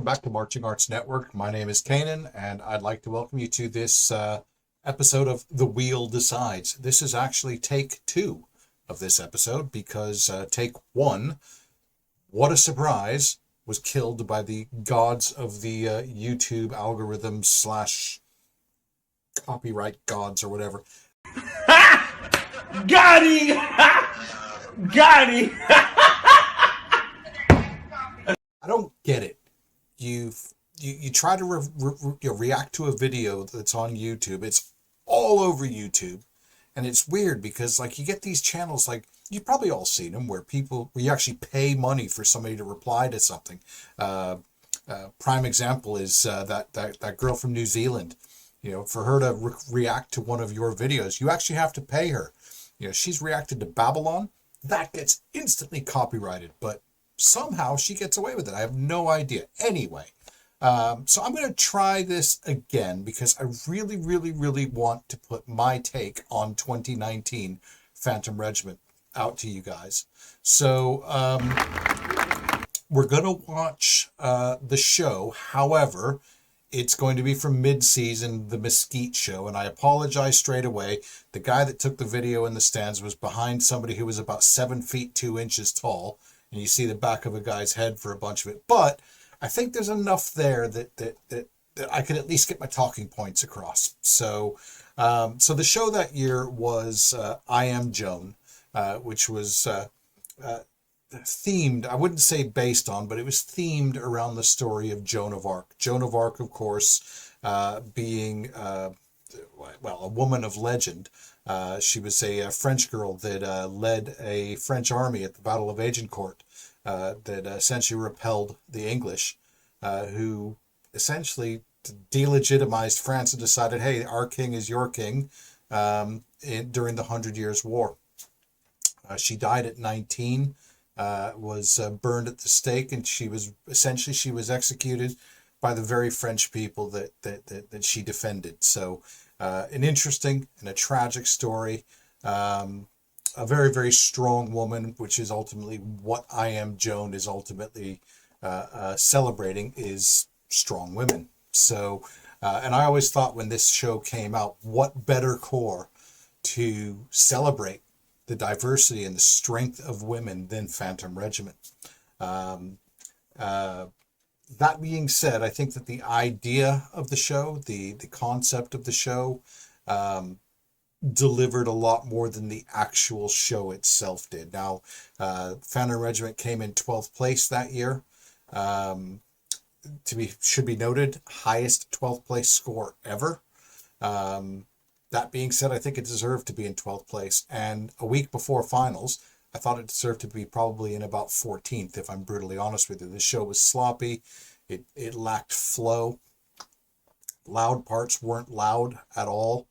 back to Marching Arts Network. My name is Kanan, and I'd like to welcome you to this episode of The Wheel Decides. This is actually take two of this episode because take one, what a surprise, was killed by the gods of the YouTube algorithm slash copyright gods or whatever. Got him! Got him! I don't get it. You try to react to a video that's on YouTube. It's all over YouTube, and it's weird because like you get these channels, like you've probably all seen them, where you actually pay money for somebody to reply to something. Prime example is that girl from New Zealand. You know, for her to react to one of your videos, you actually have to pay her. You know, she's reacted to Babylon. That gets instantly copyrighted, but somehow she gets away with it. I have no idea. Anyway, so I'm going to try this again because I really, really, really want to put my take on 2019 Phantom Regiment out to you guys. So we're going to watch the show. However, it's going to be from mid-season, the Mesquite show, and I apologize straight away. The guy that took the video in the stands was behind somebody who was about 7 feet 2 inches tall, and you see the back of a guy's head for a bunch of it. But I think there's enough there that I can at least get my talking points across. So the show that year was I Am Joan, which was themed, I wouldn't say based on, but it was themed around the story of Joan of Arc. Joan of Arc, of course, being, a woman of legend. She was a French girl that led a French army at the Battle of Agincourt that essentially repelled the English, who essentially delegitimized France and decided, hey, our king is your king, during the 100 Years' War. She died at 19. Was burned at the stake, and she was executed by the very French people that she defended. So an interesting and a tragic story. A very, very strong woman, which is ultimately what I Am Joan is ultimately celebrating, is strong women. So, and I always thought when this show came out, what better core to celebrate the diversity and the strength of women than Phantom Regiment. That being said, I think that the idea of the show, the concept of the show, delivered a lot more than the actual show itself did. Now, Phantom Regiment came in 12th place that year. Should be noted, highest 12th place score ever. That being said, I think it deserved to be in 12th place. And a week before finals, I thought it deserved to be probably in about 14th, if I'm brutally honest with you. The show was sloppy. It lacked flow. Loud parts weren't loud at all.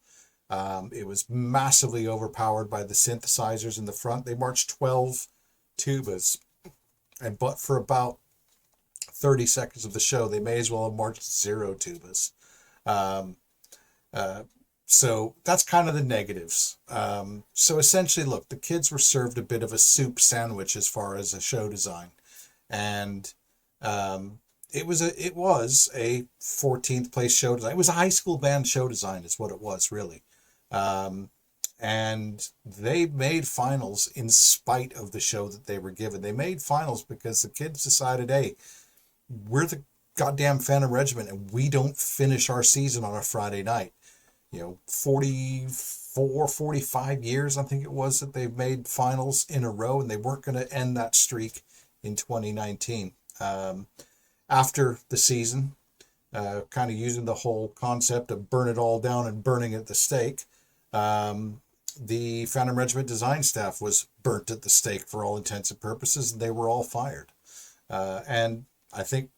It was massively overpowered by the synthesizers in the front. They marched 12 tubas. But for about 30 seconds of the show, they may as well have marched 0 tubas. So that's kind of the negatives. So essentially, look, the kids were served a bit of a soup sandwich as far as a show design. And it was a 14th place show design. It was a high school band show design is what it was, really. And they made finals in spite of the show that they were given. They made finals because the kids decided, hey, we're the goddamn Phantom Regiment and we don't finish our season on a Friday night. You know, 44, 45 years, I think it was, that they've made finals in a row, and they weren't going to end that streak in 2019. After the season, kind of using the whole concept of burn it all down and burning at the stake, the Phantom Regiment design staff was burnt at the stake for all intents and purposes, and they were all fired. And I think,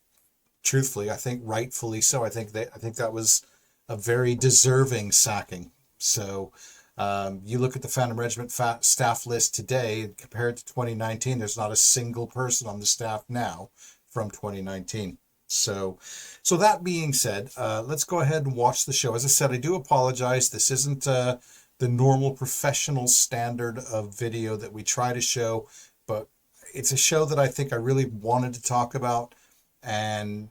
truthfully, I think rightfully so. I think that was a very deserving sacking. So you look at the Phantom Regiment staff list today compared to 2019, there's not a single person on the staff now from 2019. So that being said, let's go ahead and watch the show. As I said, I do apologize. This isn't the normal professional standard of video that we try to show, but it's a show that I think I really wanted to talk about, and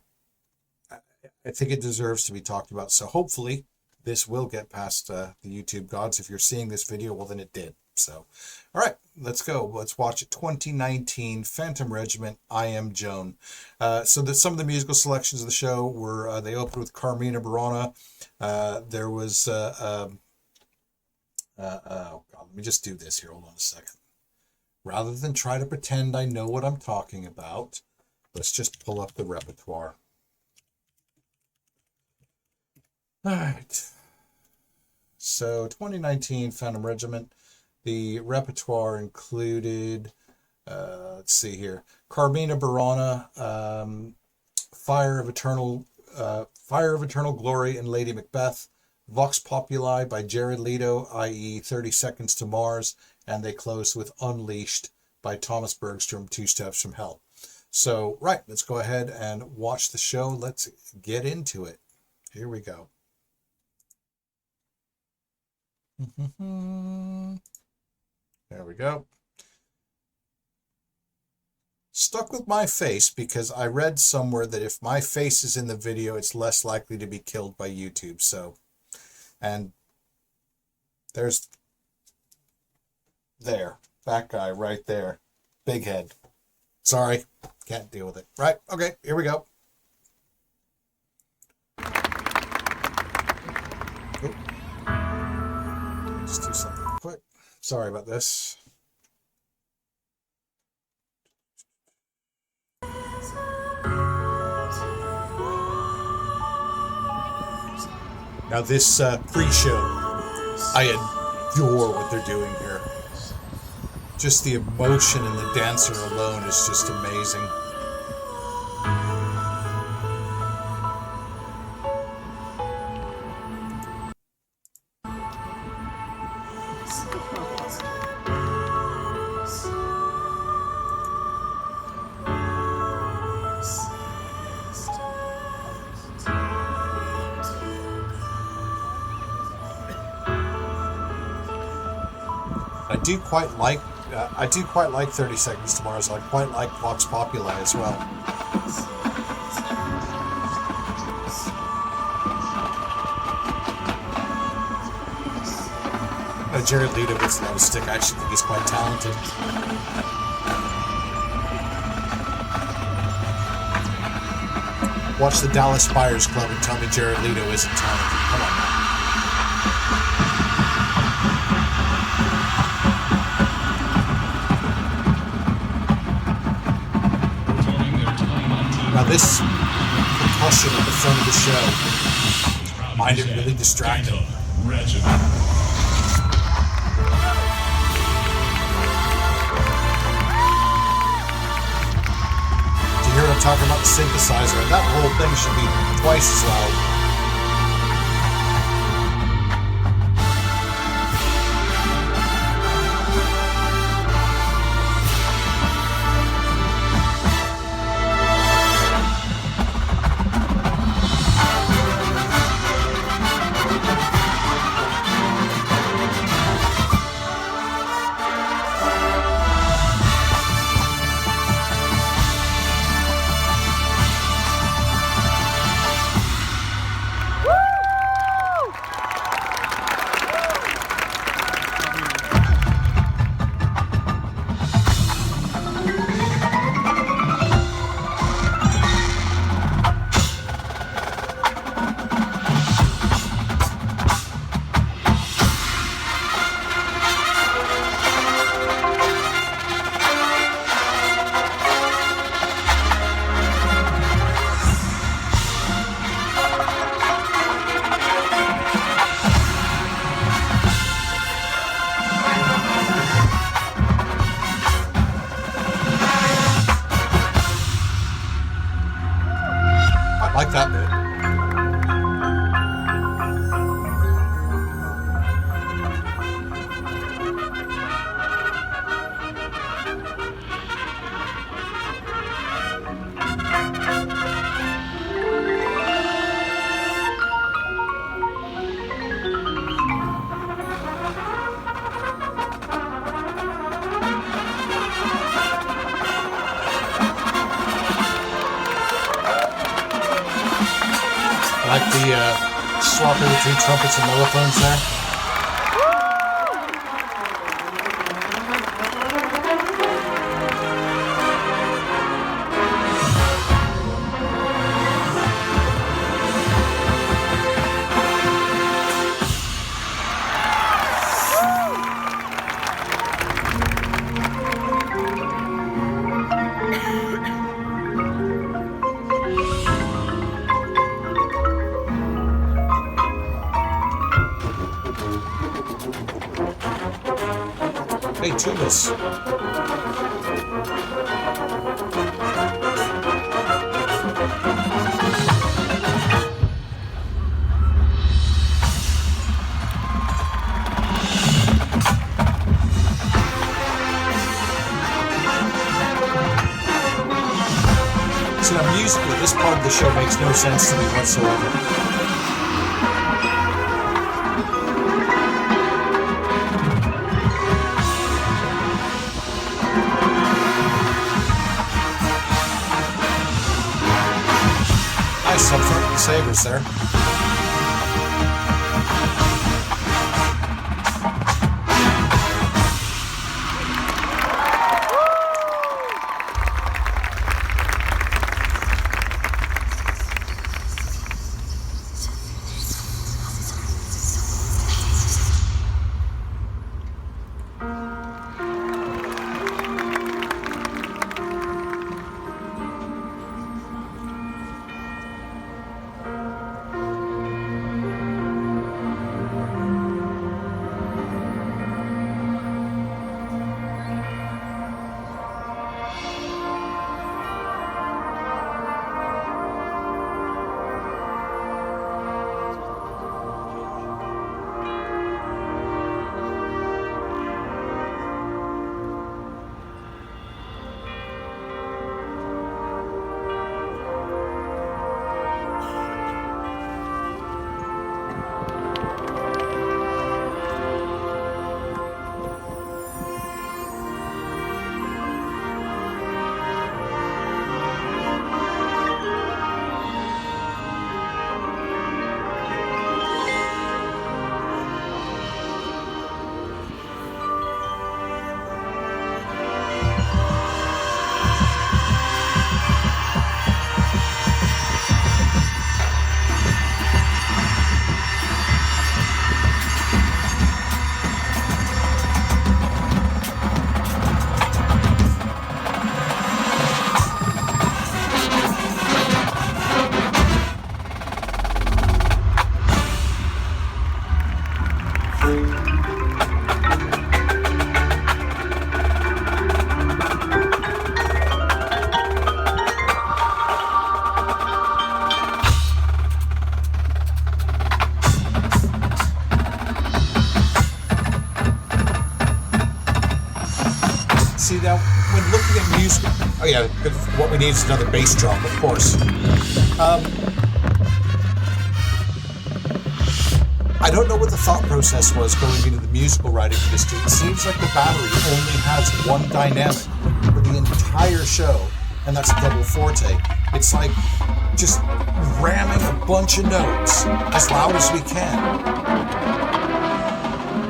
I think it deserves to be talked about. So hopefully this will get past the YouTube gods. If you're seeing this video, well, then it did. So, all right, let's go. Let's watch it. 2019 Phantom Regiment, I Am Joan. So some of the musical selections of the show were, they opened with Carmina Burana. There was, oh God, let me just do this here. Hold on a second. Rather than try to pretend I know what I'm talking about, let's just pull up the repertoire. All right. So 2019 Phantom Regiment. The repertoire included, let's see here, Carmina Burana, Fire of Eternal Glory and Lady Macbeth, Vox Populi by Jared Leto, i.e. 30 Seconds to Mars, and they close with Unleashed by Thomas Bergstrom, Two Steps from Hell. So, right, let's go ahead and watch the show. Let's get into it. Here we go. There we go. Stuck with my face because I read somewhere that if my face is in the video, it's less likely to be killed by YouTube. So, and there's that guy right there. Big head. Sorry, can't deal with it. Right, okay, here we go. Oop. Let's do something quick. Sorry about this. Now this pre-show, I adore what they're doing here. Just the emotion in the dancer alone is just amazing. I do quite like 30 Seconds to Mars. I quite like Vox Populi as well. Jared Leto gets a lot of stick. I actually think he's quite talented. Watch the Dallas Buyers Club and tell me Jared Leto isn't talented. Come on now. Now this percussion at the front of the show, mind it really distracting. Do you hear what I'm talking about? The synthesizer. That whole thing should be twice as loud. like the swapping between trumpets and mellophones there. Hey, tubas. So now musically, this part of the show makes no sense to me whatsoever. Some front sabers there. See now, when looking at music, oh yeah, what we need is another bass drum, of course. I don't know what the thought process was going into the musical writing for this too. It seems like the battery only has one dynamic for the entire show, and that's a double forte. It's like just ramming a bunch of notes as loud as we can.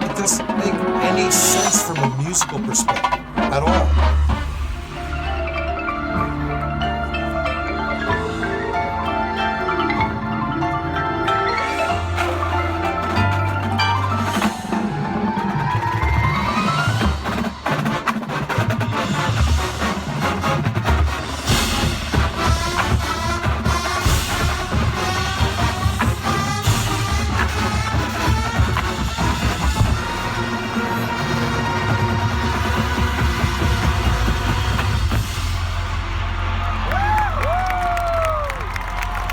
It doesn't make any sense from a musical perspective at all.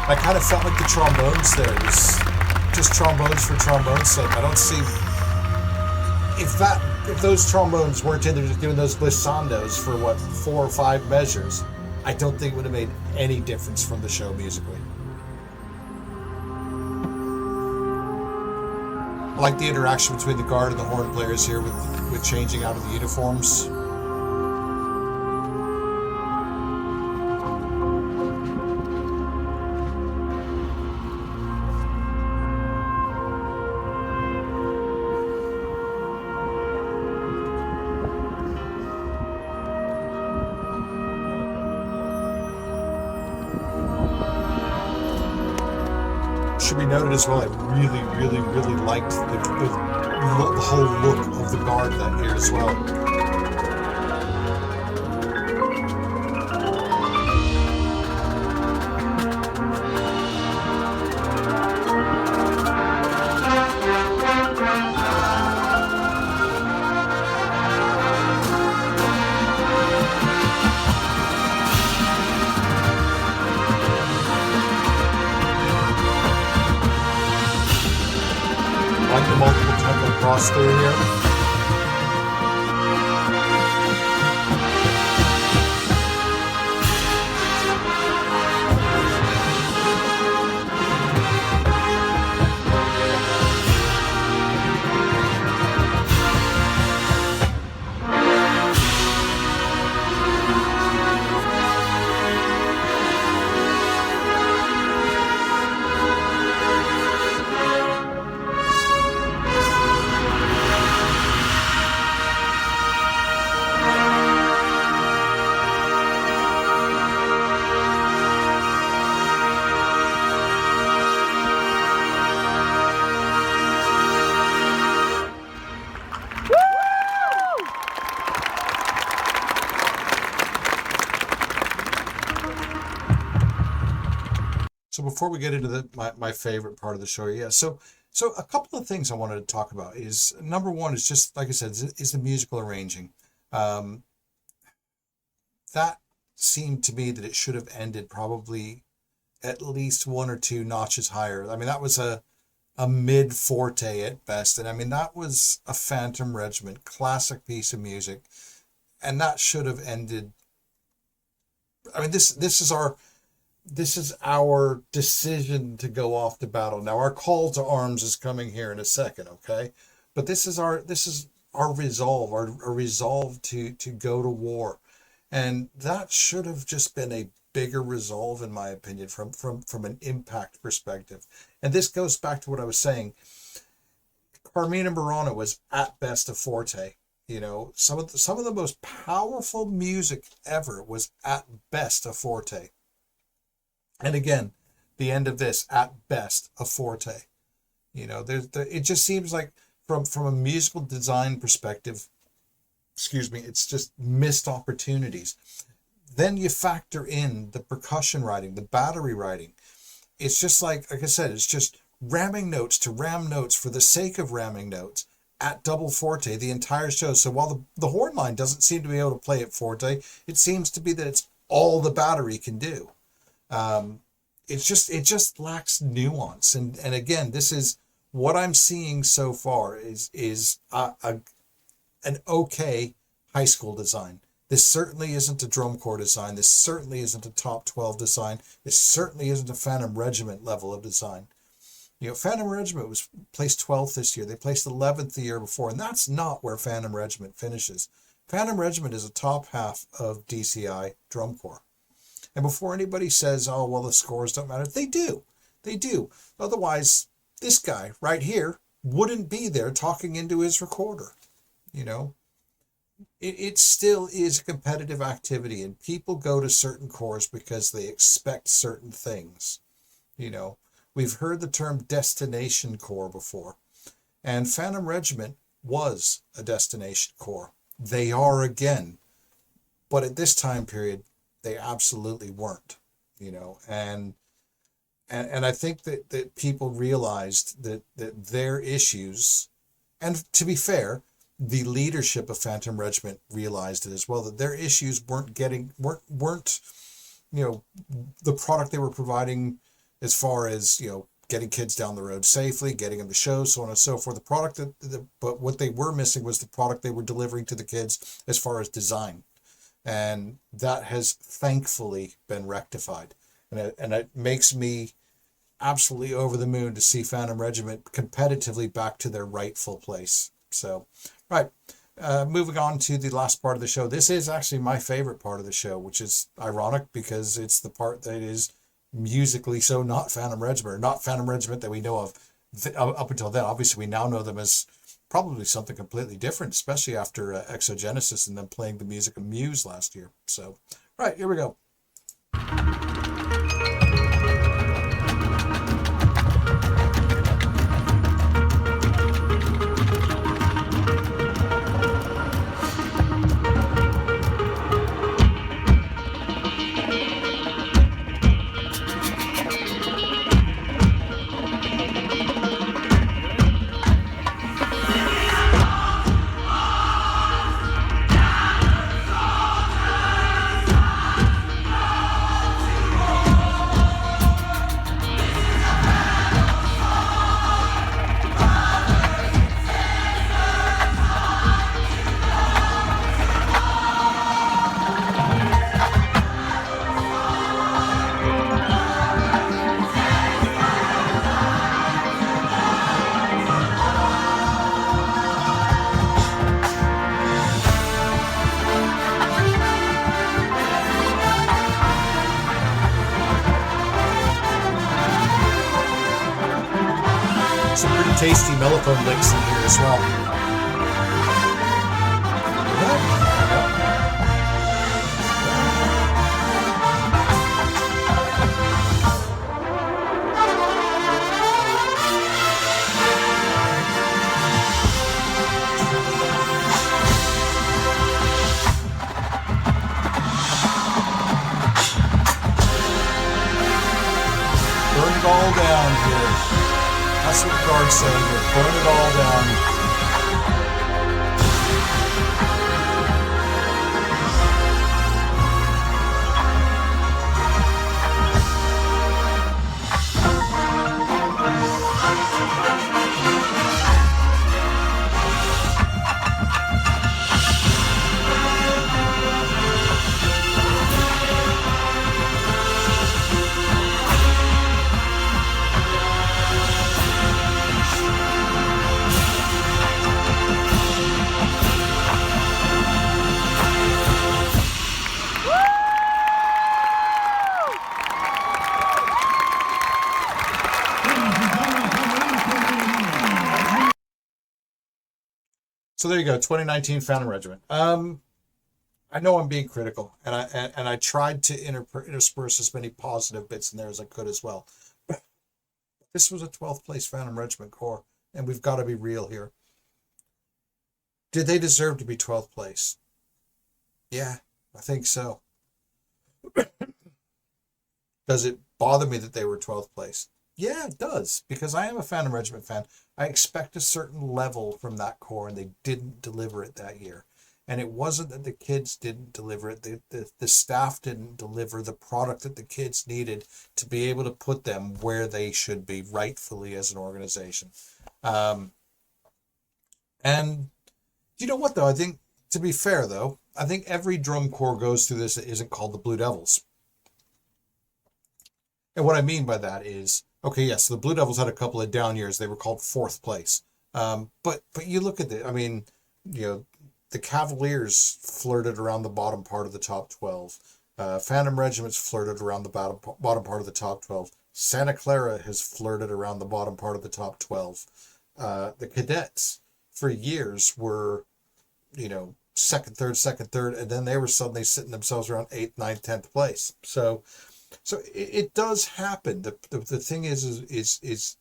I kind of felt like the trombones there. It was just trombones for trombone's sake. I don't see if those trombones weren't in there just doing those glissandos for what 4 or 5 measures. I don't think it would have made any difference from the show musically. I like the interaction between the guard and the horn players here with changing out of the uniforms. should be noted as well, I really, really, really liked the whole look of the guard that year as well. Like the multiple tempo cross through here. So before we get into my favorite part of the show, yeah. So a couple of things I wanted to talk about is number one is just like I said is the musical arranging. Um, that seemed to me that it should have ended probably at least one or two notches higher. I mean that was a mid forte at best, and I mean that was a Phantom Regiment classic piece of music, and that should have ended. I mean this is our decision to go off to battle. Now our call to arms is coming here in a second, okay? But this is our resolve, our resolve to go to war. And that should have just been a bigger resolve, in my opinion, from an impact perspective. And this goes back to what I was saying. Carmina Burana was at best a forte. You know, some of the most powerful music ever was at best a forte. And again, the end of this, at best, a forte. You know, it just seems like from a musical design perspective, excuse me, it's just missed opportunities. Then you factor in the percussion writing, the battery writing. It's just like I said, it's just ramming notes to ram notes for the sake of ramming notes at double forte the entire show. So while the horn line doesn't seem to be able to play at forte, it seems to be that it's all the battery can do. It just lacks nuance. And again, this is what I'm seeing so far is an okay high school design. This certainly isn't a drum corps design. This certainly isn't a top 12 design. This certainly isn't a Phantom Regiment level of design. You know, Phantom Regiment was placed 12th this year. They placed 11th the year before, and that's not where Phantom Regiment finishes. Phantom Regiment is a top half of DCI drum corps. And before anybody says, oh, well, the scores don't matter, they do. They do. Otherwise, this guy right here wouldn't be there talking into his recorder. You know, it still is a competitive activity, and people go to certain corps because they expect certain things. You know, we've heard the term destination corps before, and Phantom Regiment was a destination corps. They are again, but at this time period, they absolutely weren't, you know, and I think that people realized that their issues, and to be fair, the leadership of Phantom Regiment realized it as well, that their issues weren't you know, the product they were providing as far as, you know, getting kids down the road safely, getting them to shows, so on and so forth. The product but what they were missing was the product they were delivering to the kids as far as design. And that has thankfully been rectified. And it makes me absolutely over the moon to see Phantom Regiment competitively back to their rightful place. So, right, moving on to the last part of the show. This is actually my favorite part of the show, which is ironic because it's the part that is musically so not Phantom Regiment, or not Phantom Regiment that we know of up until then. Obviously, we now know them as probably something completely different, especially after Exogenesis and them playing the music of Muse last year. So, right, here we go. tasty mellophone licks in here as well. Burn it all down here. That's what Guard's saying here. Burn it all down. So there you go, 2019 Phantom Regiment. I know I'm being critical, and I tried to intersperse as many positive bits in there as I could as well. But this was a 12th place Phantom Regiment Corps, and we've got to be real here. Did they deserve to be 12th place? Yeah, I think so. Does it bother me that they were 12th place? Yeah, it does, because I am a Phantom Regiment fan. I expect a certain level from that corps, and they didn't deliver it that year. And it wasn't that the kids didn't deliver it. The staff didn't deliver the product that the kids needed to be able to put them where they should be rightfully as an organization. And you know what, though? I think, to be fair, though, I think every drum corps goes through this that isn't called the Blue Devils. And what I mean by that is, okay, yes, the Blue Devils had a couple of down years. They were called 4th place. But you look at it, I mean, you know, the Cavaliers flirted around the bottom part of the top 12. Phantom Regiments flirted around the bottom part of the top 12. Santa Clara has flirted around the bottom part of the top 12. The Cadets, for years, were, you know, second, third, and then they were suddenly sitting themselves around 8th, 9th, 10th place. So it does happen. The thing is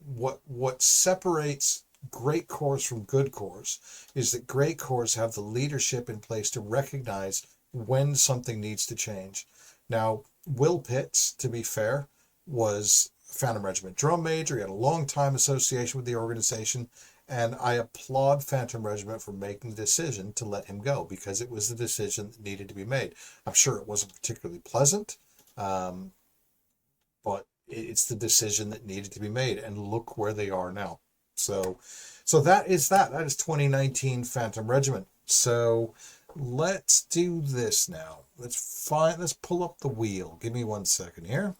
what separates great corps from good corps is that great corps have the leadership in place to recognize when something needs to change. Now, Will Pitts, to be fair, was Phantom Regiment drum major. He had a long time association with the organization, and I applaud Phantom Regiment for making the decision to let him go, because it was the decision that needed to be made. I'm sure it wasn't particularly pleasant, but it's the decision that needed to be made, and look where they are now. So that is 2019 Phantom Regiment. So let's do this now. Let's pull up the wheel. Give me 1 second here.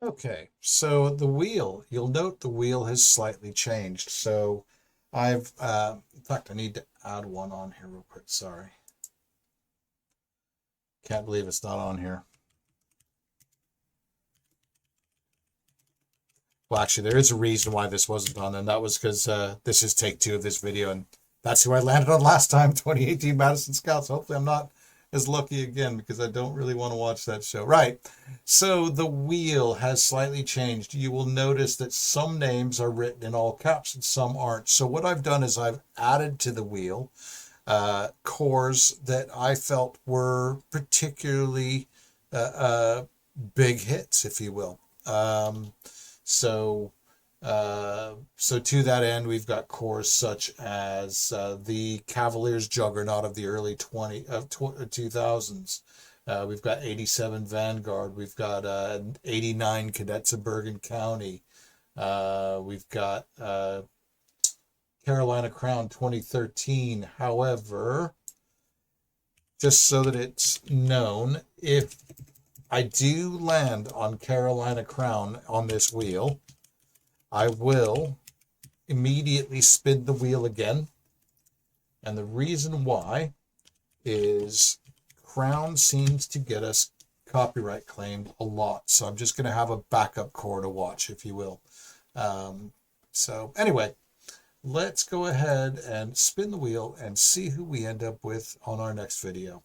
Okay, so the wheel, you'll note the wheel has slightly changed. So in fact, I need to add one on here real quick. Sorry. Can't believe it's not on here. Well, actually, there is a reason why this wasn't on, and that was because this is take 2 of this video, and that's who I landed on last time, 2018 Madison Scouts. Hopefully I'm not as lucky again, because I don't really want to watch that show. Right, so the wheel has slightly changed. You will notice that some names are written in all caps and some aren't. So what I've done is I've added to the wheel corps that I felt were particularly big hits, if you will. So to that end, we've got corps such as the Cavaliers juggernaut of the early 2000s. We've got 87 Vanguard. We've got 89 Cadets of Bergen County. We've got Carolina Crown 2013. However, just so that it's known, if I do land on Carolina Crown on this wheel, I will immediately spin the wheel again. And the reason why is Crown seems to get us copyright claimed a lot. So I'm just going to have a backup corps to watch, if you will. So anyway, let's go ahead and spin the wheel and see who we end up with on our next video.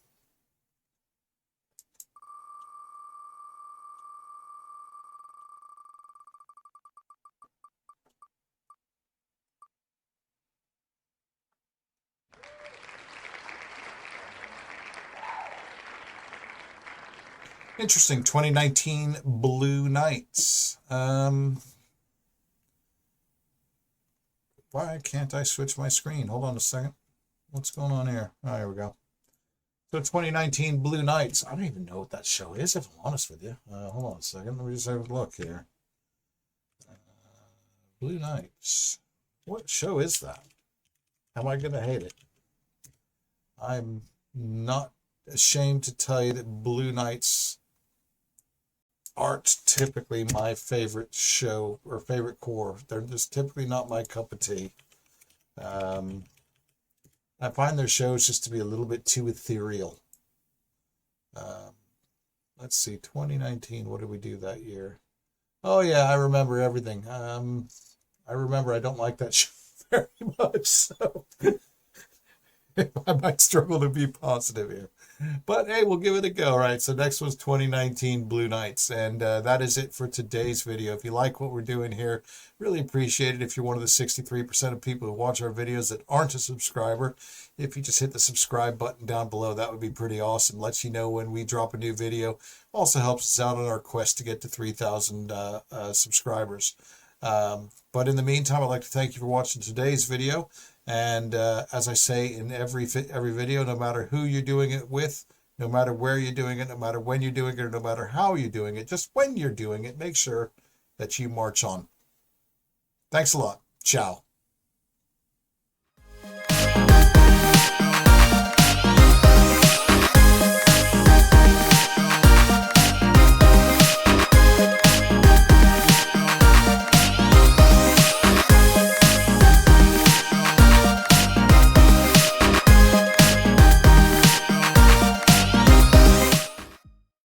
Interesting, 2019 Blue Knights. Why can't I switch my screen? Hold on a second. What's going on here? Oh, here we go. So 2019 Blue Knights. I don't even know what that show is, if I'm honest with you. Hold on a second. Let me just have a look here. Blue Knights. What show is that? Am I going to hate it? I'm not ashamed to tell you that Blue Knights aren't typically my favorite show or favorite core. They're just typically not my cup of tea. I find their shows just to be a little bit too ethereal. Let's see, 2019, what did we do that year? Oh yeah, I remember everything. I remember I don't like that show very much, so I might struggle to be positive here. But hey, we'll give it a go, right? So next was 2019 Blue Knights, and that is it for today's video. If you like what we're doing here, really appreciate it. If you're one of the 63% of people who watch our videos that aren't a subscriber, if you just hit the subscribe button down below, that would be pretty awesome. Lets you know when we drop a new video. Also helps us out on our quest to get to 3,000 subscribers. But in the meantime, I'd like to thank you for watching today's video. And as I say in every video, no matter who you're doing it with, no matter where you're doing it, no matter when you're doing it, or no matter how you're doing it, just when you're doing it, make sure that you march on. Thanks a lot. Ciao.